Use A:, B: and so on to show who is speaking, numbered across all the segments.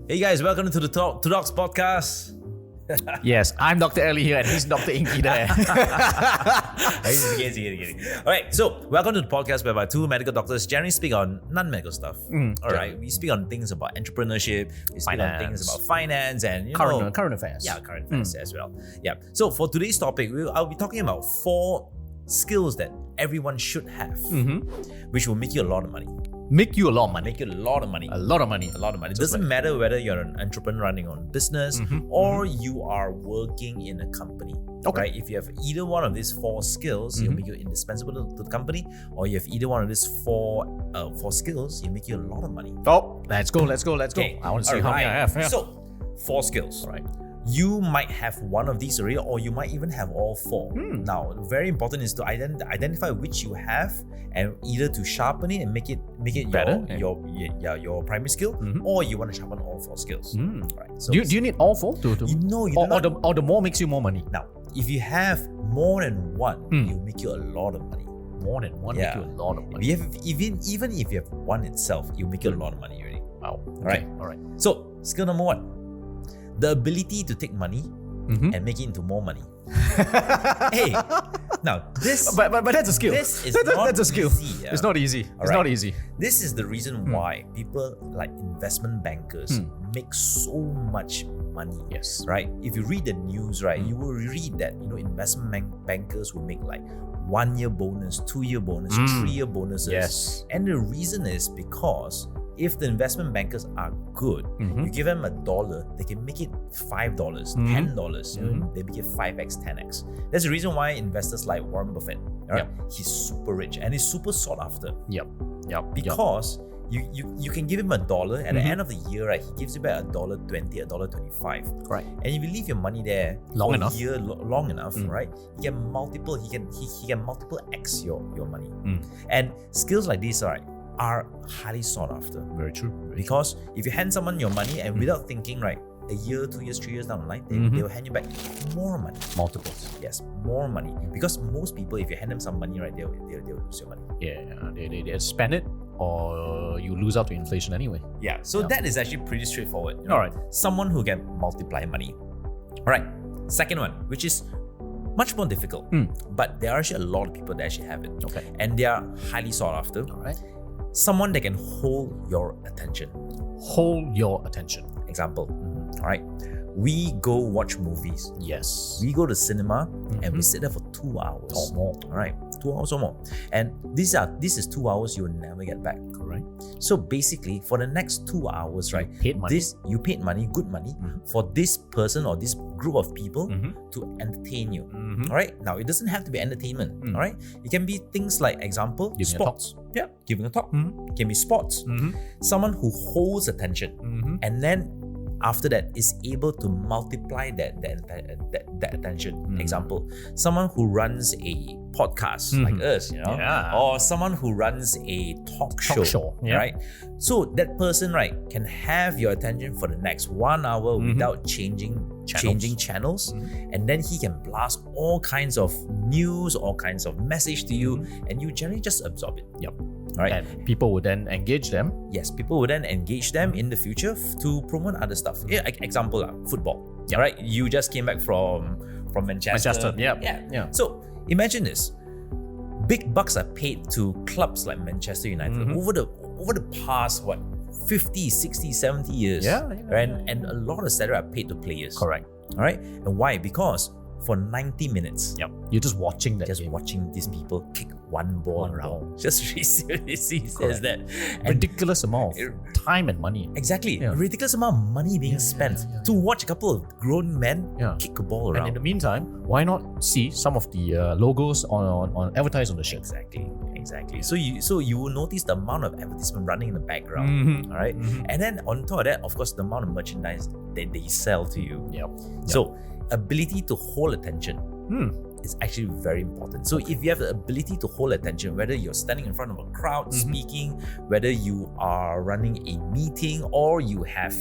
A: Hey guys, welcome to the Two Dogs podcast.
B: Yes, I'm Dr. Ellie here and he's Dr. Ingky there.
A: Alright, so welcome to the podcast whereby two medical doctors generally speak on non-medical stuff. Alright, we speak on things about entrepreneurship, we speak on things about finance and
B: current affairs.
A: Yeah, current affairs as well. Yeah. So for today's topic, I'll be talking about 4 skills that everyone should have, which will make you a lot of money.
B: Make you a lot of money.
A: Make you a lot of money.
B: A lot of money.
A: A lot of money. It doesn't matter whether you're an entrepreneur running on business or you are working in a company.
B: Okay.
A: Right? If you have either one of these 4 skills, it'll make you indispensable to the company, or you have either one of these 4 skills, you make you a lot of money.
B: Oh, let's go.
A: Okay.
B: I want to see how many I have. Yeah.
A: So, 4 skills.
B: All right.
A: You might have one of these already, or you might even have all 4. Now, very important is to identify which you have, and either to sharpen it and make it
B: better,
A: your primary skill, or you want to sharpen all 4 skills. Right. So
B: Do you need all 4 to or the more makes you more money?
A: Now, if you have more than one, it'll make you a lot of money.
B: More than one make you a lot of money.
A: Even if you have one itself, it'll make you a lot of money already.
B: Wow.
A: Okay.
B: All right.
A: So, skill number 1. The ability to take money and make it into more money. Hey, now this,
B: but that's a skill.
A: This is
B: that's a skill.
A: Easy, yeah.
B: It's not easy. It's not easy.
A: This is the reason why people like investment bankers make so much money.
B: Yes.
A: Right. If you read the news, right, you will read that investment bankers will make like 1-year bonus, 2-year bonus, 3-year bonuses.
B: Yes.
A: And the reason is because if the investment bankers are good, you give them $1, they can make it $5, $10. They make it 5x, 10x. That's the reason why investors like Warren Buffett. Right? He's super rich and he's super sought after. Because you can give him $1 at the end of the year, right? He gives you back $1.20, $1.25.
B: Right.
A: And if you leave your money there
B: long
A: enough, right? He can multiple X your money. And skills like this, right, are highly sought after.
B: Very true.
A: Because if you hand someone your money and without thinking, right, a year, 2 years, 3 years down the line, they will hand you back more money.
B: Multiples.
A: Yes, more money. Because most people, if you hand them some money, right, they'll lose your money.
B: Yeah, they spend it or you lose out to inflation anyway.
A: Yeah, so that is actually pretty straightforward.
B: All right.
A: Someone who can multiply money. All right. Second one, which is much more difficult, but there are actually a lot of people that actually have it.
B: Okay.
A: And they are highly sought after.
B: All right.
A: Someone that can hold your attention.
B: Hold your attention.
A: Example, all right, we go watch movies.
B: Yes.
A: We go to cinema and we sit there for 2 hours
B: or more.
A: All right, 2 hours or more. And this is 2 hours you will never get back.
B: Correct.
A: So basically, for the next 2 hours, right, you paid money, good money, for this person or this group of people to entertain you. All right. Now it doesn't have to be entertainment. All right. It can be things like, example, sports. Yeah, giving a talk. It can be sports. Someone who holds attention and then after that is able to multiply that attention. Example, someone who runs a podcast like us, or someone who runs a talk show. Right? So that person, right, can have your attention for the next 1 hour without changing channels, and then he can blast all kinds of news, all kinds of message to you, and you generally just absorb it. Right.
B: And people would then engage them.
A: Yes, people would then engage them in the future to promote other stuff. Yeah, example, football. Right? You just came back from Manchester.
B: Yeah.
A: So imagine this. Big bucks are paid to clubs like Manchester United over the past 50, 60, 70 years. And a lot of salary are paid to players.
B: Correct.
A: All right? And why? Because for 90 minutes,
B: you're just watching that.
A: Just
B: game.
A: watching these people kick one ball around. Just seriously says that. And
B: ridiculous amount of time and money.
A: Exactly. Ridiculous amount of money being spent to watch a couple of grown men kick a ball around.
B: And in the meantime, why not see some of the logos on advertised on the shirt?
A: Exactly. So you will notice the amount of advertisement running in the background. All right. And then on top of that, of course, the amount of merchandise that they sell to you. So ability to hold attention is actually very important. So if you have the ability to hold attention, whether you're standing in front of a crowd speaking, whether you are running a meeting, or you have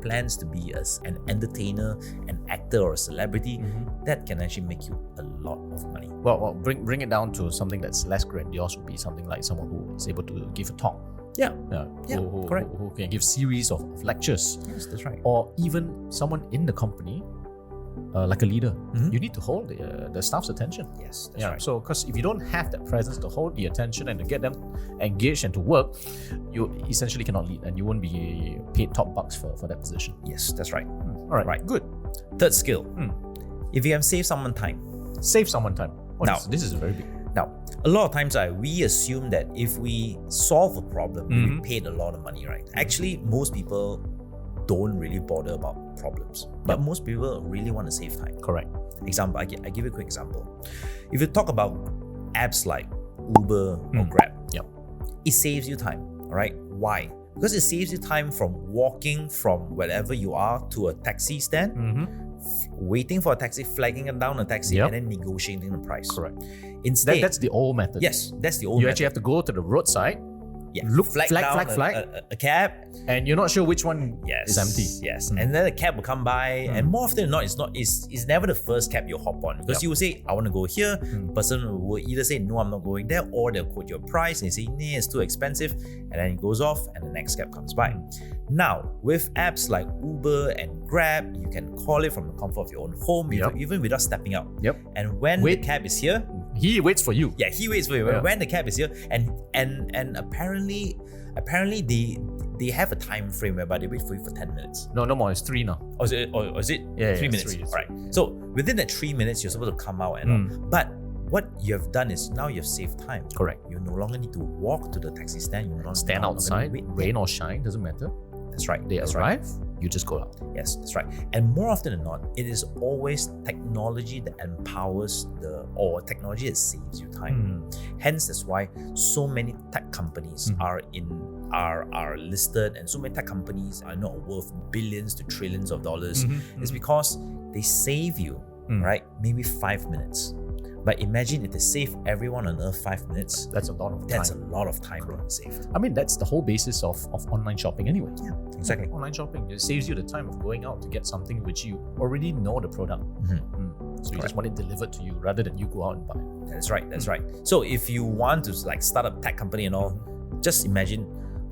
A: plans to be an entertainer, an actor, or a celebrity, that can actually make you a lot of money.
B: Well, bring it down to something that's less grandiose would be something like someone who is able to give a talk.
A: Yeah. Correct.
B: Who can give series of lectures.
A: Yes, that's right.
B: Or even someone in the company, like a leader, you need to hold the staff's attention.
A: Yes, that's right.
B: So, because if you don't have that presence to hold the attention and to get them engaged and to work, you essentially cannot lead, and you won't be paid top bucks for that position.
A: Yes, that's right.
B: All right,
A: Right.
B: good.
A: Third skill. If you can save someone time.
B: Save someone time.
A: Now-
B: This is very big.
A: Now, a lot of times we assume that if we solve a problem, we paid a lot of money, right? Actually, most people don't really bother about problems, but most people really want to save time.
B: Correct.
A: Example, I give you a quick example. If you talk about apps like Uber or Grab, it saves you time, all right? Why? Because it saves you time from walking from wherever you are to a taxi stand, waiting for a taxi, flagging down a taxi, and then negotiating the price.
B: Correct.
A: Instead,
B: That's the old method.
A: yes, that's the old
B: You
A: method.
B: actually have to go to the roadside,
A: Look,
B: flag,
A: a cab.
B: and you're not sure which one
A: Yes,
B: is empty.
A: Yes, and then the cab will come by, and more often than not, it's never the first cab you hop on, because you will say, I want to go here. Person will either say, no, I'm not going there, or they'll quote your price and you say, nah, it's too expensive, and then it goes off and the next cab comes by. Now, with apps like Uber and Grab, you can call it from the comfort of your own home, even without stepping out. And when the cab is here,
B: He waits for you.
A: yeah, he waits for you. When the cab is here, and apparently they have a time frame whereby they wait for you for 10 minutes.
B: No more. It's 3 now.
A: Or is it 3 minutes?
B: It's 3.
A: All right. So within that 3 minutes, you're supposed to come out and all. But what you have done is now you've saved time.
B: Correct.
A: You no longer need to walk to the taxi stand. You no longer
B: Stand outside,
A: wait.
B: rain or shine, doesn't matter.
A: That's right.
B: They
A: That's
B: arrive,
A: right.
B: you just go out.
A: Yes, that's right. And more often than not, it is always technology that empowers or technology that saves you time. Hence, that's why so many tech companies are listed, and so many tech companies are not worth billions to trillions of dollars. It's because they save you, right? Maybe 5 minutes. But imagine if they save everyone on earth 5 minutes.
B: That's a lot of time.
A: That's a lot of time being saved.
B: I mean, that's the whole basis of online shopping anyway.
A: Yeah, exactly.
B: Online shopping, it saves you the time of going out to get something which you already know the product. So you just want it delivered to you rather than you go out and buy it.
A: That's right. That's right. So if you want to start a tech company and all, just imagine,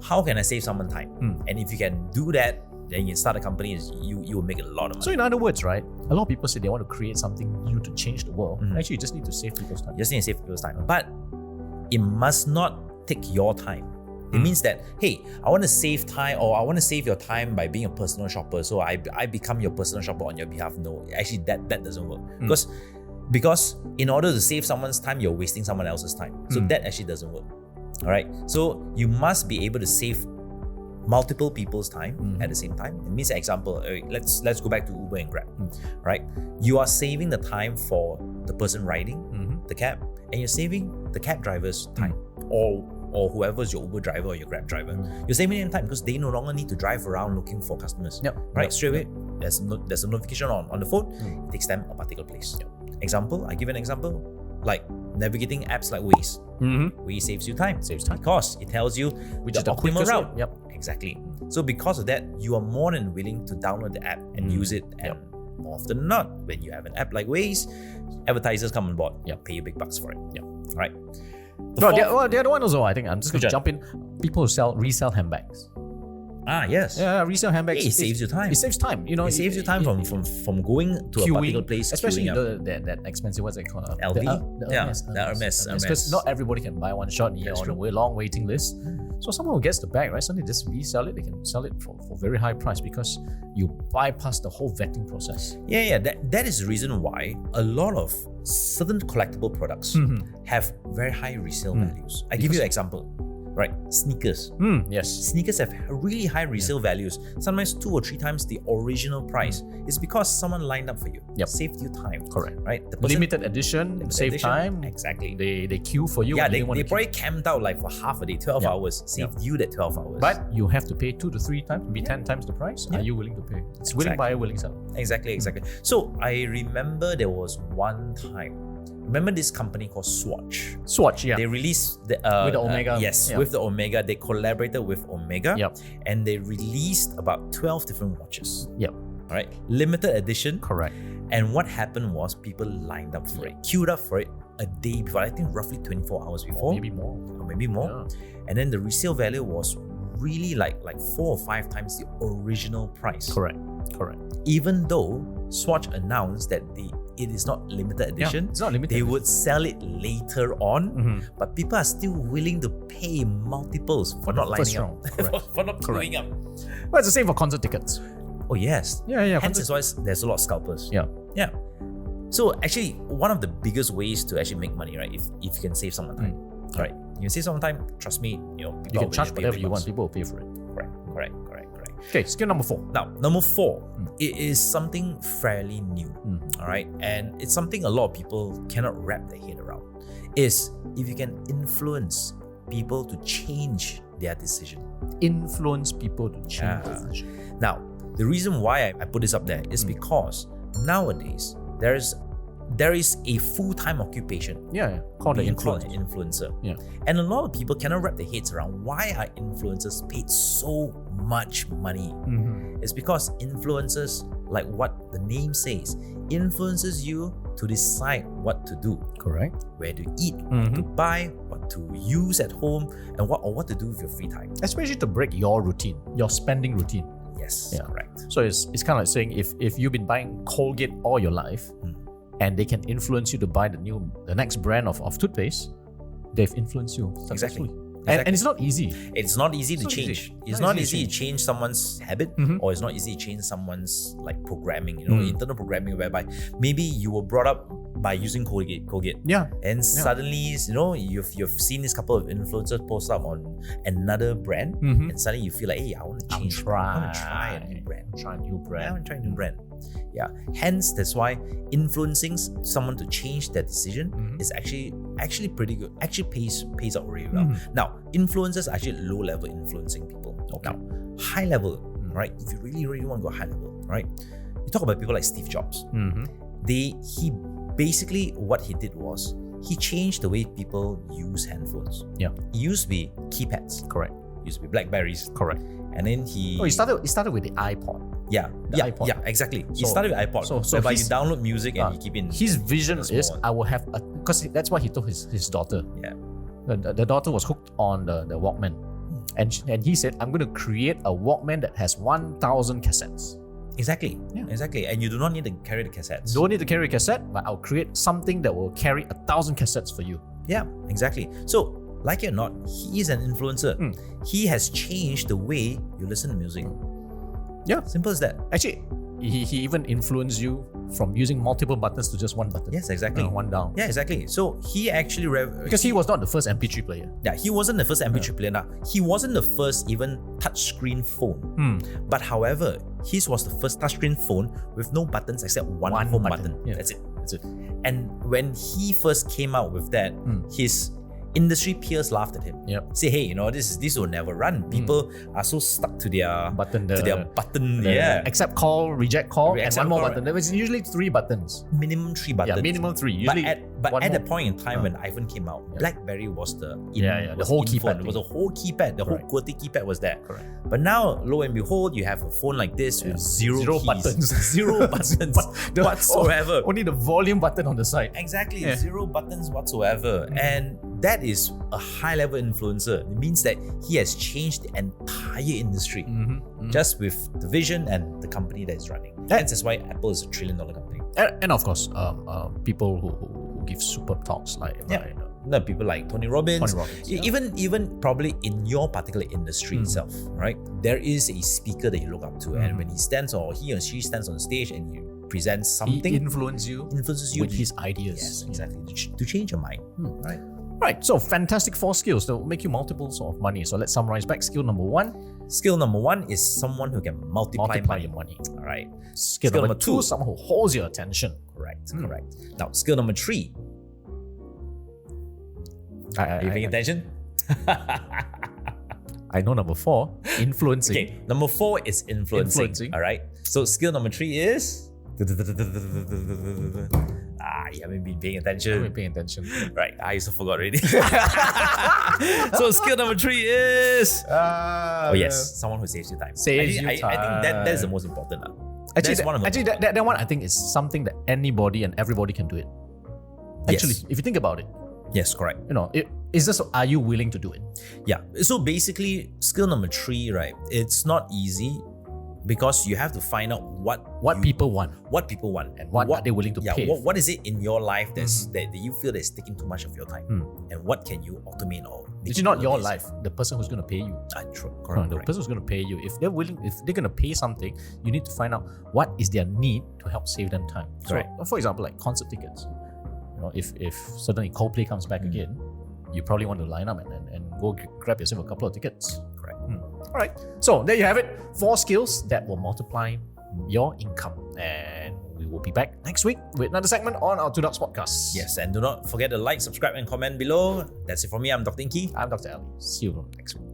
A: how can I save someone time? And if you can do that, then you start a company, you will make a lot of money.
B: So in other words, right, a lot of people say they want to create something new to change the world. Actually, you just need to save people's time.
A: You just need to save people's time. But it must not take your time. It means that, hey, I want to save time, or I want to save your time by being a personal shopper, so I become your personal shopper on your behalf. No, actually that doesn't work. Because in order to save someone's time, you're wasting someone else's time. So that actually doesn't work. All right. So you must be able to save multiple people's time at the same time. It means, example, let's go back to Uber and Grab, right? You are saving the time for the person riding the cab, and you're saving the cab driver's time, or whoever's your Uber driver or your Grab driver. You're saving them time because they no longer need to drive around looking for customers. Right? Straight away, there's a notification on the phone. It takes them a particular place. Example, I give an example, like navigating apps like Waze. Waze saves you time. Because it tells you which is the optimal route. Exactly. So because of that, you are more than willing to download the app and use it. And more often than not, when you have an app like Waze, advertisers come on board. Pay you big bucks for it. Right.
B: The other one also, I think I'm just going to jump in. People who resell handbags.
A: Yes.
B: Yeah, resale handbags.
A: It saves you time.
B: It saves time. You know,
A: it saves you time from going to a particular place,
B: especially
A: queuing
B: that expensive. What's it called?
A: LV.
B: The Hermes.
A: Hermes.
B: Because not everybody can buy one shot. You're on a long waiting list. So someone who gets the bag, right? Suddenly just resell it. They can sell it for very high price because you bypass the whole vetting process.
A: Yeah. That is the reason why a lot of certain collectible products have very high resale values. I give you an example. Right, sneakers.
B: Yes.
A: Sneakers have really high resale values, sometimes 2 or 3 times the original price. It's because someone lined up for you. Saved you time.
B: Correct.
A: Right? The
B: limited edition, save time.
A: Exactly.
B: They queue for you.
A: Yeah, they probably camped out like for half a day, 12 hours, saved you that 12 hours.
B: But you have to pay 2 to 3 times, maybe 10 times the price. Are you willing to pay? It's willing buyer, willing seller.
A: Exactly. So I remember there was one time. Remember this company called Swatch?
B: Swatch, yeah.
A: They released with
B: the Omega.
A: With the Omega. They collaborated with Omega.
B: Yep.
A: And they released about 12 different watches.
B: Yep.
A: All right. Limited edition.
B: Correct.
A: And what happened was people lined up for it, queued up for it a day before. I think roughly 24 hours before.
B: Maybe more.
A: or maybe more. And then the resale value was really like 4 or 5 times the original price.
B: Correct.
A: Even though Swatch announced that it is not limited edition,
B: it's not limited.
A: They would sell it later on, but people are still willing to pay multiples for not lining up, for not queuing up.
B: Well, it's the same for concert tickets.
A: Oh yes.
B: Yeah.
A: Hence is why there's a lot of scalpers.
B: Yeah.
A: So actually, one of the biggest ways to actually make money, right? If you can save someone time, right? You can save someone time. Trust me, people
B: You can charge whatever you want. People will pay for it.
A: Correct.
B: Okay, skill number 4.
A: Now, number 4, it is something fairly new. All right, and it's something a lot of people cannot wrap their head around. Is if you can influence people to change their decision.
B: Influence people to change their decision.
A: Now, the reason why I put this up there is because nowadays there is a full-time occupation.
B: Called an
A: influencer. And a lot of people cannot wrap their heads around why are influencers paid so much money. It's because influencers, like what the name says, influences you to decide what to do.
B: Correct.
A: Where to eat, what to buy, what to use at home, and what to do with your free time.
B: Especially to break your routine, your spending routine.
A: Yes, correct.
B: So it's kind of like saying if you've been buying Colgate all your life, and they can influence you to buy the next brand of toothpaste, they've influenced you successfully. And it's not easy.
A: It's not easy to change. It's not easy to change someone's habit, or it's not easy to change someone's like programming, internal programming, whereby maybe you were brought up by using Colgate. And suddenly, you've seen this couple of influencers post up on another brand, and suddenly you feel like, hey, I want to change. I want to try a new brand. I want to try a new brand. Yeah. Hence, that's why influeing someone to change their decision is actually pretty good. Actually pays out really well. Now, influencers are actually low level influencing people. Now, high level, right? If you really, really want to go high level, right? You talk about people like Steve Jobs. He basically, what he did was he changed the way people use handphones. It used to be keypads.
B: Correct.
A: It used to be Blackberries.
B: Correct.
A: And then he
B: started with the iPod.
A: iPod. Yeah, exactly. He started with iPod. So whereby you download music and you keep in.
B: His vision is I will have because that's what he told his daughter. The daughter was hooked on the Walkman, and he said, I'm going to create a Walkman that has 1,000 cassettes.
A: Exactly. And you do not need to carry the cassettes.
B: Don't need to carry a cassette, but I'll create something that will carry 1,000 cassettes for you.
A: Yeah, exactly. So, like it or not, he is an influencer. He has changed the way you listen to music.
B: Yeah.
A: Simple as that.
B: Actually, he even influenced you from using multiple buttons to just one button.
A: Yes, exactly.
B: One down.
A: Yeah, exactly. So he actually...
B: because he was not the first MP3 player.
A: Yeah, he wasn't the first MP3 player. Now, he wasn't the first even touchscreen phone. But however, his was the first touchscreen phone with no buttons except one home button.
B: Yeah.
A: That's it. And when he first came out with that, his industry peers laughed at him. Say, hey, this will never run. People are so stuck to their button.
B: Accept call, reject call, and one more button. There was usually 3 buttons.
A: Minimum 3 buttons.
B: Yeah, minimum 3. Usually
A: but at the point in time when iPhone came out, BlackBerry was the
B: whole keypad.
A: Phone. It was a whole keypad. The whole QWERTY keypad was there.
B: Correct.
A: But now, lo and behold, you have a phone like this with zero
B: buttons.
A: Zero buttons whatsoever.
B: Only the volume button on the side.
A: Exactly. 0 buttons whatsoever. And that is a high-level influencer. It means that he has changed the entire industry just with the vision and the company that is running. That's why Apple is $1 trillion company.
B: And of course, people who give superb talks like
A: people like Tony Robbins. Even probably in your particular industry itself, right? There is a speaker that you look up to, and when he or she stands on stage and he presents something,
B: he influences you with his ideas.
A: Yes, exactly. To change your mind, right?
B: Right, so fantastic 4 skills that will make you multiples of money. So let's summarize back. Skill number 1.
A: Skill number 1 is someone who can multiply
B: your money.
A: All right.
B: Skill number 2, someone who holds your attention.
A: Correct. Now, skill number 3. Are you paying attention?
B: I know number 4, influencing.
A: Okay, number 4 is influencing. All right. So skill number 3 is... you haven't been paying attention. Right, I also forgot already. So skill number 3 is... someone who saves you time. I think that is the most important.
B: That one I think is something that anybody and everybody can do it. Actually, if you think about it.
A: Yes, correct.
B: It's just, are you willing to do it?
A: Yeah. So basically, skill number 3, right? It's not easy because you have to find out what
B: people want.
A: What people want.
B: And what are they willing to pay?
A: What is it in your life that you feel that's taking too much of your time? And what can you automate or make
B: It's not your life. The person who's going to pay you.
A: True.
B: The
A: Correct.
B: person who's going to pay you. If they're going to pay something, you need to find out what is their need to help save them time.
A: Correct.
B: So, for example, like concert tickets. If suddenly Coldplay comes back again, you probably want to line up and go grab yourself a couple of tickets.
A: Correct.
B: All right. So there you have it. 4 skills that will multiply your income. And we will be back next week with another segment on our Two Dogs podcast.
A: Yes, and do not forget to like, subscribe, and comment below. That's it for me. I'm Dr. Ingky.
B: I'm Dr. Ali. See you next week.